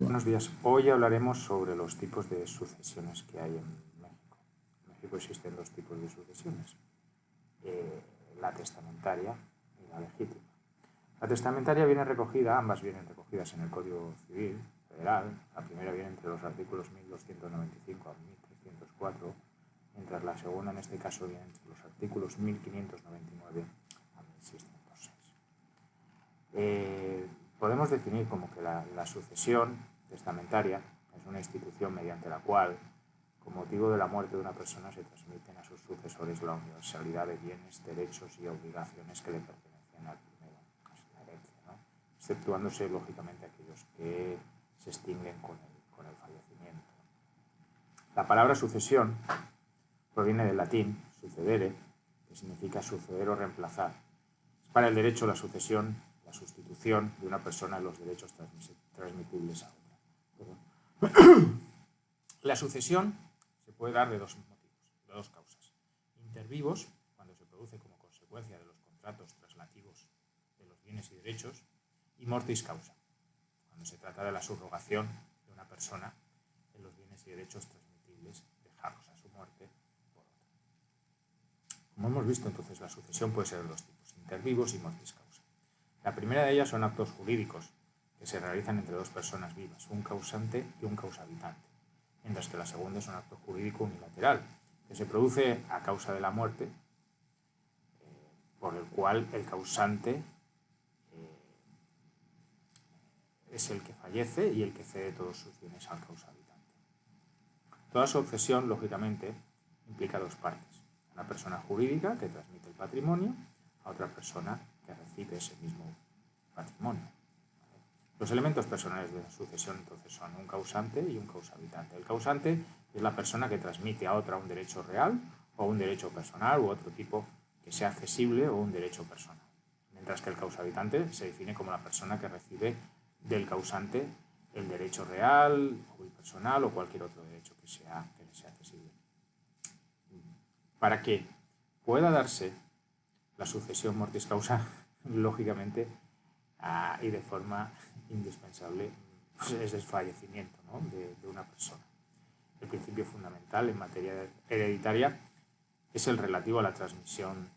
Buenos días. Hoy hablaremos sobre los tipos de sucesiones que hay en México. En México existen dos tipos de sucesiones, la testamentaria y la legítima. La testamentaria ambas vienen recogidas en el Código Civil Federal. La primera viene entre los artículos 1295 a 1304, mientras la segunda en este caso viene entre los artículos 1599 a 1606. Podemos definir como que la sucesión testamentaria es una institución mediante la cual, con motivo de la muerte de una persona, se transmiten a sus sucesores la universalidad de bienes, derechos y obligaciones que le pertenecen al primero, la herencia, ¿no? Exceptuándose, lógicamente, aquellos que se extinguen con el fallecimiento. La palabra sucesión proviene del latín sucedere, que significa suceder o reemplazar. Para el derecho, la sucesión, la sustitución de una persona en los derechos transmitibles a otra. La sucesión se puede dar de dos motivos, de dos causas. Intervivos, cuando se produce como consecuencia de los contratos traslativos de los bienes y derechos, y mortis causa, cuando se trata de la subrogación de una persona en los bienes y derechos transmitibles dejados a su muerte por otra. Como hemos visto, entonces, la sucesión puede ser de dos tipos, intervivos y mortis causa. La primera de ellas son actos jurídicos que se realizan entre dos personas vivas, un causante y un caushabitante, mientras que la segunda es un acto jurídico unilateral, que se produce a causa de la muerte, por el cual el causante es el que fallece y el que cede todos sus bienes al caushabitante. Toda sucesión, lógicamente, implica dos partes. Una persona jurídica que transmite el patrimonio a otra persona que recibe ese mismo patrimonio. Los elementos personales de la sucesión, entonces, son un causante y un caushabitante. El causante es la persona que transmite a otra un derecho real o un derecho personal u otro tipo que sea accesible o un derecho personal. Mientras que el caushabitante se define como la persona que recibe del causante el derecho real o el personal o cualquier otro derecho que le sea accesible. Para que pueda darse la sucesión mortis causa, lógicamente, y de forma indispensable, pues es el fallecimiento, ¿no?, de una persona. El principio fundamental en materia hereditaria es el relativo a la transmisión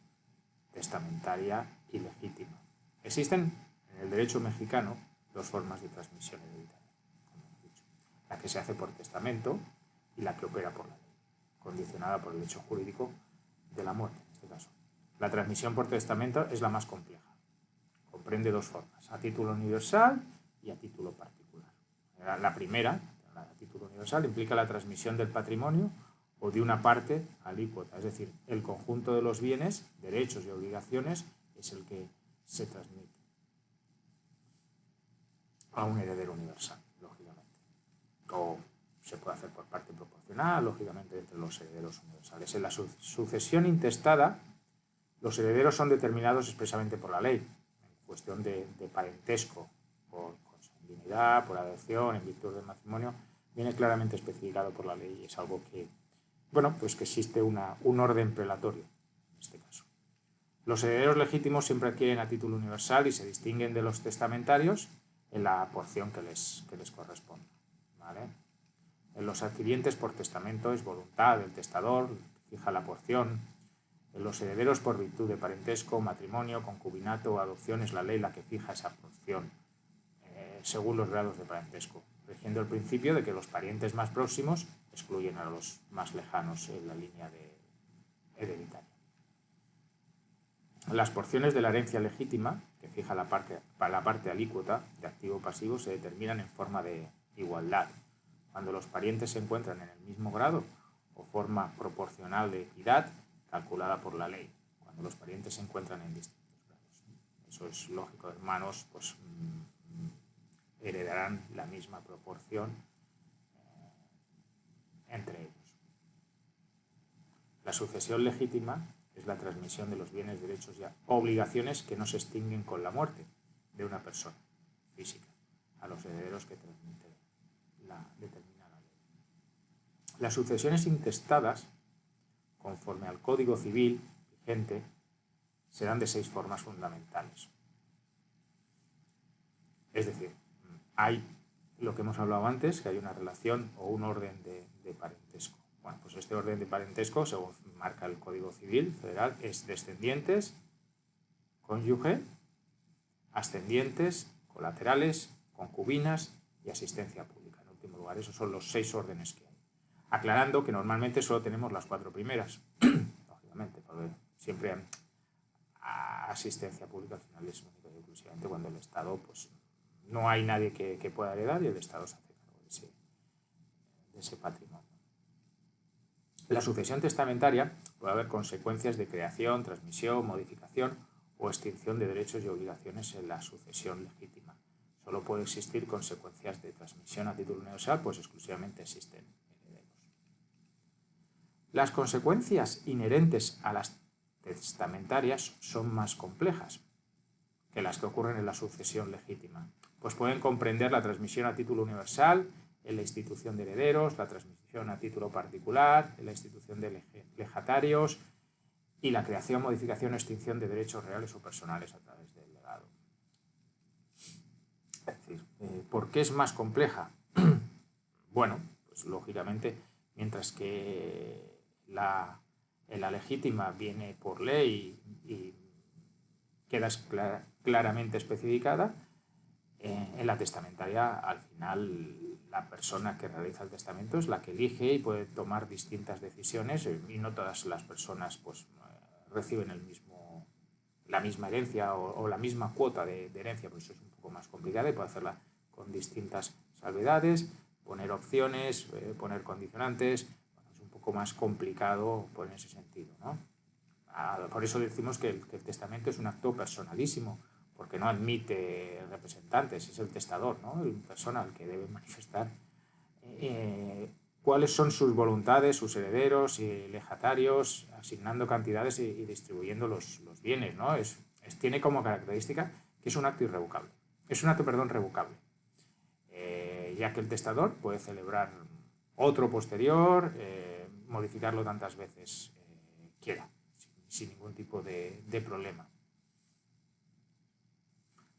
testamentaria y legítima. Existen en el derecho mexicano dos formas de transmisión hereditaria, como hemos dicho: la que se hace por testamento y la que opera por la ley, condicionada por el hecho jurídico de la muerte, en este caso. La transmisión por testamento es la más compleja. Comprende dos formas, a título universal y a título particular. La primera, a título universal, implica la transmisión del patrimonio o de una parte alícuota, es decir, el conjunto de los bienes, derechos y obligaciones es el que se transmite a un heredero universal, lógicamente. O se puede hacer por parte proporcional, lógicamente, entre los herederos universales. En la sucesión intestada, los herederos son determinados expresamente por la ley, cuestión de parentesco, por consanguinidad, por adopción, en virtud del matrimonio, viene claramente especificado por la ley y es algo que, bueno, pues que existe un orden prelatorio en este caso. Los herederos legítimos siempre adquieren a título universal y se distinguen de los testamentarios en la porción que les corresponde, ¿vale? En los adquirientes por testamento es voluntad del testador, fija la porción. En los herederos por virtud de parentesco, matrimonio, concubinato o adopción es la ley la que fija esa porción según los grados de parentesco, rigiendo el principio de que los parientes más próximos excluyen a los más lejanos en la línea hereditaria. Las porciones de la herencia legítima, que fija la parte alícuota de activo pasivo, se determinan en forma de igualdad, cuando los parientes se encuentran en el mismo grado o forma proporcional de equidad calculada por la ley, cuando los parientes se encuentran en distintos grados. Eso es lógico, hermanos, pues heredarán la misma proporción entre ellos. La sucesión legítima es la transmisión de los bienes, derechos y obligaciones que no se extinguen con la muerte de una persona física a los herederos que transmite la determinada ley. Las sucesiones intestadas, conforme al Código Civil vigente, se dan de 6 formas fundamentales. Es decir, hay lo que hemos hablado antes, que hay una relación o un orden de parentesco. Bueno, pues este orden de parentesco, según marca el Código Civil Federal, es descendientes, cónyuge, ascendientes, colaterales, concubinas y asistencia pública. En último lugar, esos son los 6 órdenes que hay. Aclarando que normalmente solo tenemos las 4 primeras, lógicamente, porque siempre asistencia pública al final es única y exclusivamente cuando el Estado, pues no hay nadie que pueda heredar y el Estado se hace cargo de ese patrimonio. La sucesión testamentaria puede haber consecuencias de creación, transmisión, modificación o extinción de derechos y obligaciones en la sucesión legítima. Solo puede existir consecuencias de transmisión a título universal, pues exclusivamente existen herederos. Las consecuencias inherentes a las testamentarias son más complejas que las que ocurren en la sucesión legítima, pues pueden comprender la transmisión a título universal en la institución de herederos, la transmisión a título particular en la institución de legatarios y la creación, modificación o extinción de derechos reales o personales a través del legado. Es decir, ¿por qué es más compleja? Bueno, pues lógicamente, mientras que la legítima viene por ley y queda claramente especificada, en la testamentaria, al final, la persona que realiza el testamento es la que elige y puede tomar distintas decisiones y no todas las personas pues, reciben la misma herencia o la misma cuota de herencia, por eso es un poco más complicada y puede hacerla con distintas salvedades, poner opciones, poner condicionantes. Bueno, es un poco más complicado por ese sentido, ¿no? Por eso decimos que el testamento es un acto personalísimo, porque no admite representantes, es el testador, ¿no? El personal que debe manifestar cuáles son sus voluntades, sus herederos y legatarios, asignando cantidades y distribuyendo los bienes, ¿no? Tiene como característica que es un acto irrevocable. Es un acto, revocable, ya que el testador puede celebrar otro posterior, modificarlo tantas veces quiera, sin ningún tipo de problema.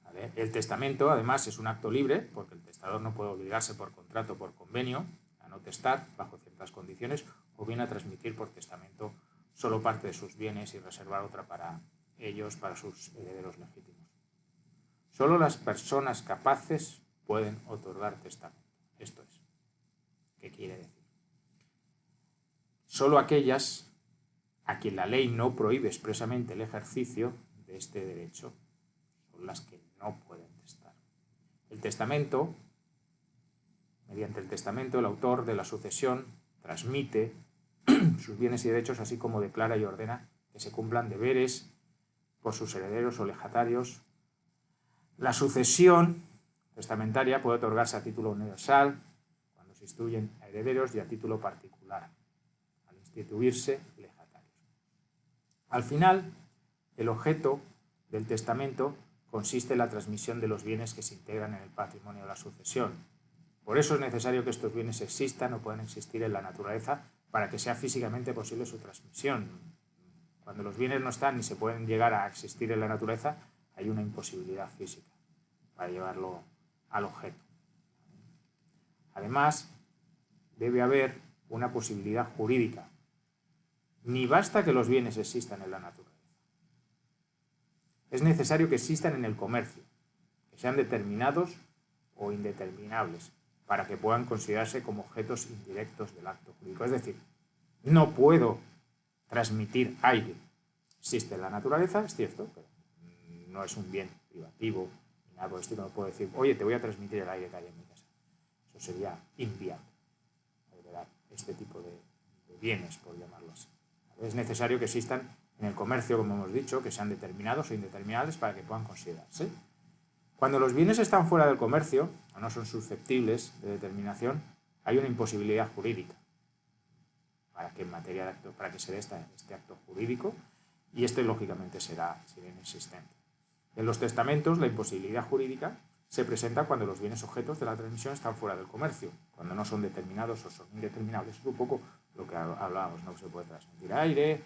¿Vale? El testamento, además, es un acto libre, porque el testador no puede obligarse por contrato o por convenio a no testar bajo ciertas condiciones, o bien a transmitir por testamento solo parte de sus bienes y reservar otra para ellos, para sus herederos legítimos. Solo las personas capaces pueden otorgar testamento. Esto es. ¿Qué quiere decir? Solo aquellas a quien la ley no prohíbe expresamente el ejercicio de este derecho son las que no pueden testar. El testamento, mediante el testamento, el autor de la sucesión transmite sus bienes y derechos, así como declara y ordena que se cumplan deberes por sus herederos o legatarios. La sucesión testamentaria puede otorgarse a título universal cuando se instituyen a herederos y a título particular al instituirse legatarios. Al final, el objeto del testamento consiste en la transmisión de los bienes que se integran en el patrimonio de la sucesión. Por eso es necesario que estos bienes existan o puedan existir en la naturaleza para que sea físicamente posible su transmisión. Cuando los bienes no están ni se pueden llegar a existir en la naturaleza, hay una imposibilidad física para llevarlo al objeto. Además, debe haber una posibilidad jurídica. Ni basta que los bienes existan en la naturaleza. Es necesario que existan en el comercio, que sean determinados o indeterminables, para que puedan considerarse como objetos indirectos del acto jurídico. Es decir, no puedo transmitir aire. Existe en la naturaleza, es cierto, pero no es un bien privativo ni nada por el estilo. No puedo decir, oye, te voy a transmitir el aire que hay en mi casa. Eso sería inviable. Este tipo de bienes, por llamarlo así. Es necesario que existan en el comercio, como hemos dicho, que sean determinados o indeterminables para que puedan considerarse. Cuando los bienes están fuera del comercio o no son susceptibles de determinación, hay una imposibilidad jurídica para que en materia de acto, para que se dé este acto jurídico, y este lógicamente será inexistente. En los testamentos, la imposibilidad jurídica se presenta cuando los bienes objetos de la transmisión están fuera del comercio, cuando no son determinados o son indeterminables. Es un poco lo que hablábamos, no se puede transmitir aire,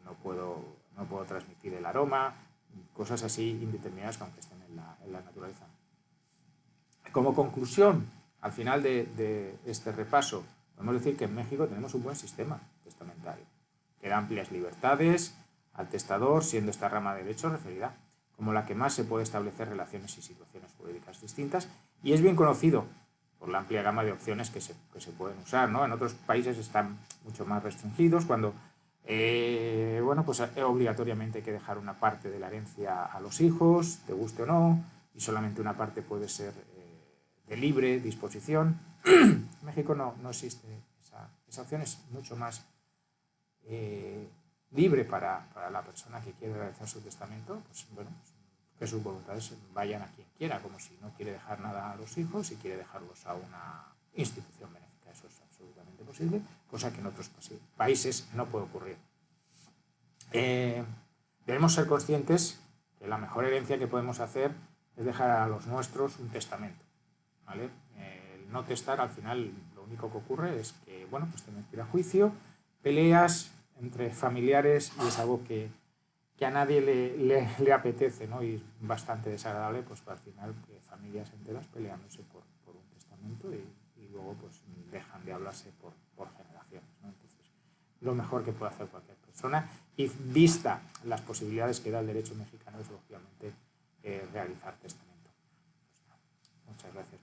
no puedo transmitir el aroma, cosas así indeterminadas que aunque estén en la naturaleza. Como conclusión, al final de este repaso, podemos decir que en México tenemos un buen sistema testamentario, que da amplias libertades al testador, siendo esta rama de derecho referida como la que más se puede establecer relaciones y situaciones jurídicas distintas, y es bien conocido por la amplia gama de opciones que se pueden usar, ¿no? En otros países están mucho más restringidos, cuando bueno, pues obligatoriamente hay que dejar una parte de la herencia a los hijos, te guste o no, y solamente una parte puede ser de libre disposición. En México no existe esa opción, es mucho más libre para la persona que quiere realizar su testamento, pues bueno, que sus voluntades vayan a quien quiera, como si no quiere dejar nada a los hijos y quiere dejarlos a una institución benéfica. Eso es absolutamente posible, cosa que en otros países no puede ocurrir. Debemos ser conscientes que la mejor herencia que podemos hacer es dejar a los nuestros un testamento, ¿vale? El no testar, al final, lo único que ocurre es que, bueno, pues tenemos que ir a juicio, peleas entre familiares, y es algo que a nadie le apetece, ¿no? Y es bastante desagradable, pues al final, familias enteras peleándose por un testamento y luego pues dejan de hablarse por generaciones, ¿no? Entonces, lo mejor que puede hacer cualquier persona, y vista las posibilidades que da el derecho mexicano, es lógicamente realizar testamento. Pues, muchas gracias.